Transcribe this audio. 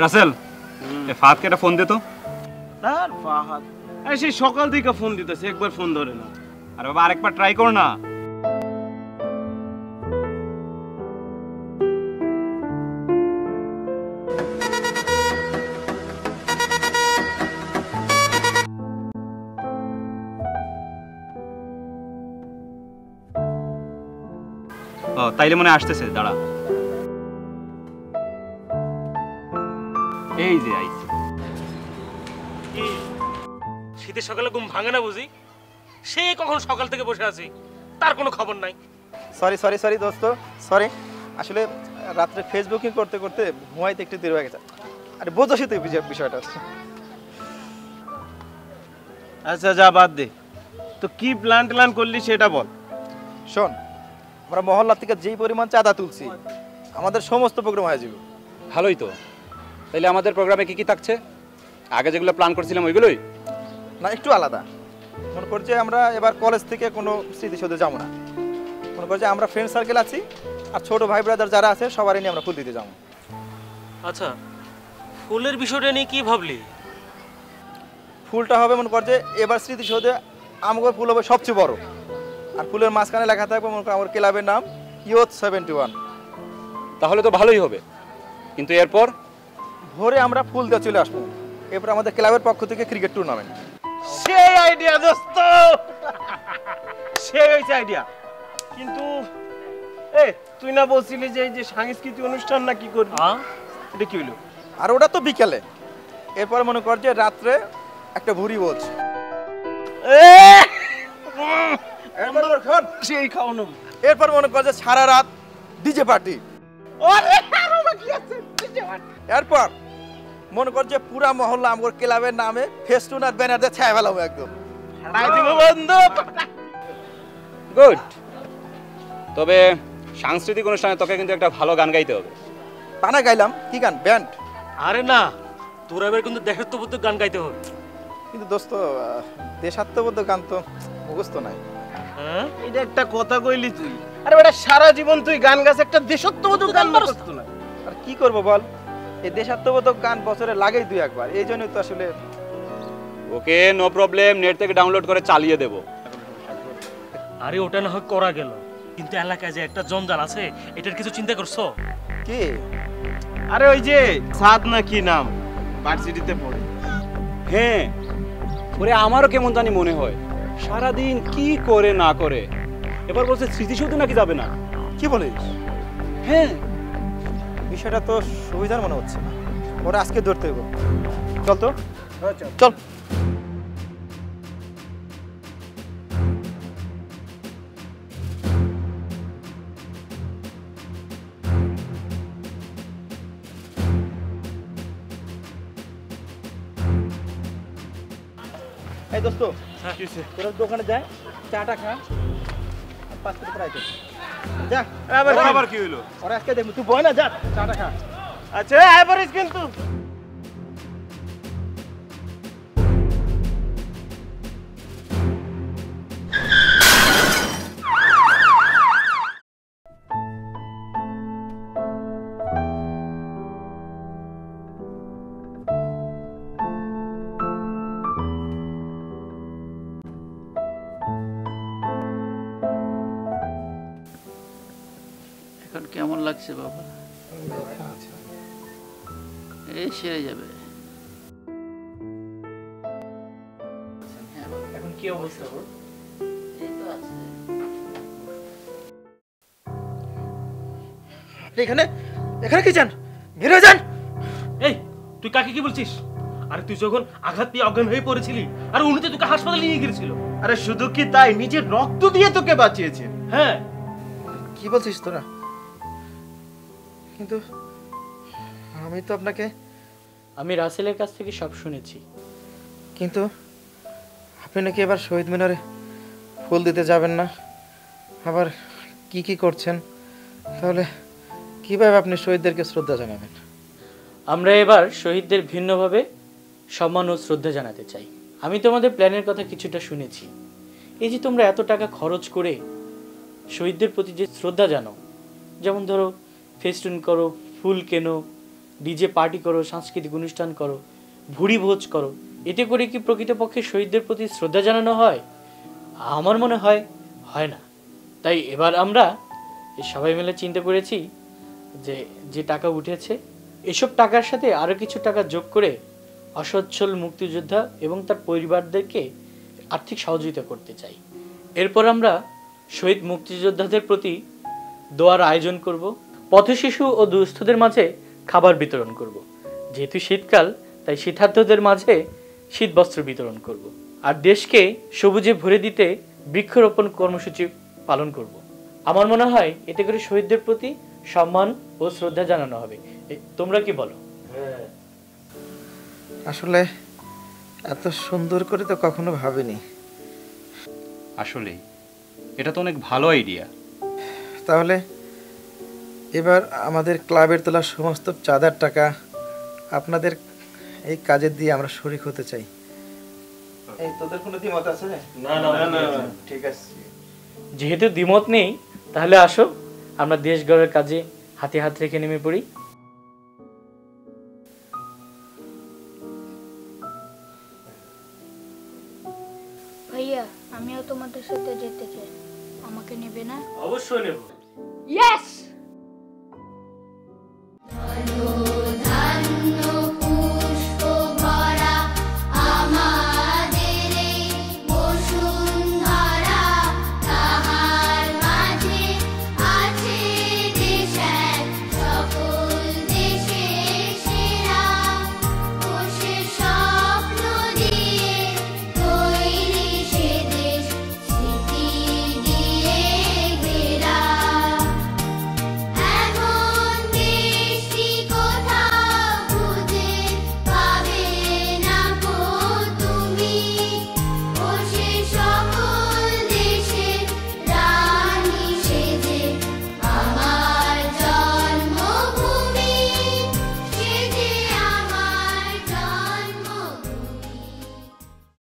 রাসেল ফাহাদকে একটা ফোন দে তো। আর ফাহাদ সেই সকাল থেকে ফোন দিতেছে, একবার ফোন ধরে না। আরে বাবা আরেকবার ট্রাই কর না। ও তাইলে মনে আসতেছে, দাঁড়া। এই যে আইছে। শীতের সকালে ঘুম ভাঙে না বুঝি? সে কখন সকাল থেকে বসে আছি, তার কোনো খবর নাই। সরি দোস্ত, সরি। আসলে রাত্রে ফেসবুকিং করতে করতে ঘুমাইতে একটু দেরি হয়ে গেছে। আরে বোঝোসই তুই বিষয়টা। আচ্ছা যা বাদ দে, তো কি প্ল্যান করলি সেটা বল। শোন, আমরা মহল্লা থেকে যেই পরিমাণ চাঁদা তুলছি, আমাদের সমস্ত প্রোগ্রাম হয়ে যাবে। ভালোই তো। তাইলে আমাদের প্রোগ্রামে কি কি থাকছে? আগে যেগুলো প্ল্যান করছিলাম ওইগুলোই? না, একটু আলাদা। মনে কর যে আমরা এবার কলেজ থেকে কোনো স্মৃতিসৌধে যাবো না। মনে কর যে আমরা ফ্রেন্ড সার্কেল আছি, আর ছোট ভাই ব্রাদার যারা আছে সবারই নিয়ে আমরা ফুল দিতে যাবো। আচ্ছা, ফুলের বিষয়টা নিয়ে কি ভাবলি? ফুলটা হবে মনে কর যে এবার স্মৃতিসৌধে আমাদের ফুল হবে সবচেয়ে বড়, আর ফুলের মাঝখানে লেখা থাকবে মনে কর আমার ক্লাবের নাম ইয়ুথ 71। তাহলে তো ভালোই হবে, কিন্তু এরপর ভোরে আমরা ফুল দিয়ে চলে আসবো। এরপর আমাদের ক্লাবের পক্ষ থেকে ক্রিকেট টুর্নামেন্ট। সেই আইডিয়া দোস্ত, সেই হয়েছে আইডিয়া। কিন্তু তুই না বলছিলি যে এই যে সাংস্কৃতিক অনুষ্ঠান না কি করবি, এটা কি হলো? আর ওটা তো বিকেলে। এরপর মনে কর যে রাত্রে একটা ভুরি বোঝ। সেই খাওয়ানো। এরপর মনে কর যে সারা রাত ডিজে পার্টি। এরপর মনে কর যে পুরা মহল্লা আমার ক্লাবের নামে ফেস্টুন আর ব্যানার দিয়ে ছায়া ফেলাবো একদম। গুড। তবে সাংস্কৃতিক অনুষ্ঠানে তোকে কিন্তু একটা ভালো গান গাইতে হবে। তা না গাইলাম, কি গান? ব্যান্ড? আরে না, তোরা এবার কিন্তু দেশাত্মবোধক গান গাইতে হবে। কিন্তু দোস্ত, দেশাত্মবোধক গান তো মুখস্থ নাই। এটা একটা কথা কইলি তুই। আরে বেটা, সারা জীবন তুই গান গাছ, একটা দেশাত্মবোধক গান মুখস্থ না। আর কি করবো বল, এই দেশাত্মবোধক গান বছরে লাগেই 2-1 এই জন্যই তো আসলে। ওকে, নো প্রবলেম, নেট থেকে ডাউনলোড করে চালিয়ে দেব। আরে ওটা না হয় করা গেল, কিন্তু এলাকায় যে একটা জঞ্জাল আছে, এটার কিছু চিন্তা করছো? কি? আরে ওই যে সাদ না কি নাম, ভার্সিটিতে পড়ে। হ্যাঁ, ওরে আমারও কেমন জানি মনে হয়, সারাদিন কি করে না করে। এবার বলছে স্মৃতিসৌধে নাকি যাবে না। কি বলিস? হ্যাঁ, বিষয়টা তো সুবিধার মনে হচ্ছে না। ওরা আজকে ধরতে হবে। চল তো, চল। এই দোস্ত, তোরা দোকানে যায়, চাটা খা, 5 মিনিট পর আইতে যা। আবার কি হলো? ওরা আজকে দেখবো, তুই বয় না, যা চাটা খা। আচ্ছা এভারেজ কিন্তু। এখন কেমন লাগছে বাবা? এই সেরে যাবে। এখন কি অবস্থা? এই তো আছে। এখানে এখানে কি চান? বের হয়ে যান। এই তুই কাকে কি বলছিস? আরে তুই যখন আঘাত পেয়ে অজ্ঞান হয়ে পড়েছিলি, আর উনি তো তোকে হাসপাতালে নিয়ে গিয়েছিল। আরে শুধু কি তাই, নিজের রক্ত দিয়ে তোকে বাঁচিয়েছে। হ্যাঁ, কি বলছিস তোরা? কিন্তু আমি তো আপনাকে। আমি রাসেলের কাছ থেকে সব শুনেছি। কিন্তু আপনি নাকি এবার শহীদ মিনারে ফুল দিতে যাবেন না, আবার কি কি করছেন? তাহলে কিভাবে আপনি শহীদদেরকে শ্রদ্ধা জানাবেন? আমরা এবার শহীদদের ভিন্নভাবে সম্মান ও শ্রদ্ধা জানাতে চাই। আমি তোমাদের প্ল্যানের কথা কিছুটা শুনেছি। এই যে তোমরা এত টাকা খরচ করে শহীদদের প্রতি যে শ্রদ্ধা জানো, যেমন ধরো ফেস্টুন করো, ফুল কেনো, ডিজে পার্টি করো, সাংস্কৃতিক অনুষ্ঠান করো, ভুরি ভোজ করো, এতে করে কি প্রকৃতপক্ষে শহীদদের প্রতি শ্রদ্ধা জানানো হয়? আমার মনে হয় হয় না। তাই এবার আমরা সবাই মিলে চিন্তা করেছি যে যে টাকা উঠেছে এসব টাকার সাথে আরও কিছু টাকা যোগ করে অসচ্ছল মুক্তিযোদ্ধা এবং তার পরিবারদেরকে আর্থিক সহযোগিতা করতে চাই। এরপর আমরা শহীদ মুক্তিযোদ্ধাদের প্রতি দোয়ার আয়োজন করব, পথশিশু ও দুস্থদের মাঝে খাবার বিতরণ করব। যেহেতু শীতকাল, তাই শীতার্তদের মাঝে শীতবস্ত্র বিতরণ করব। আর দেশকে সবুজে ভরে দিতে বৃক্ষরোপণ কর্মসূচি পালন করব। আমার মনে হয় এতে করে শহীদদের প্রতি সম্মান ও শ্রদ্ধা জানানো হবে। তোমরা কি বলো? আসলে এত সুন্দর করে তো কখনো ভাবিনি। আসলে এটা তো অনেক ভালো আইডিয়া। তাহলে এবার আমাদের ক্লাবের তোলা সমস্ত চাঁদার টাকা আপনাদের এই কাজে দিয়ে আমরা শরিক হতে চাই। এই তোদের কোনো দ্বিমত আছে? না না না, ঠিক আছে। যেহেতু দ্বিমত নেই, তাহলে আসো আমরা দেশ গড়ার কাজে হাতে হাত রেখে নেমে পড়ি। ভাইয়া, আমিও তোমাদের সাথে যেতে চাই, আমাকে নেবে না? অবশ্যই নেব। ইয়েস।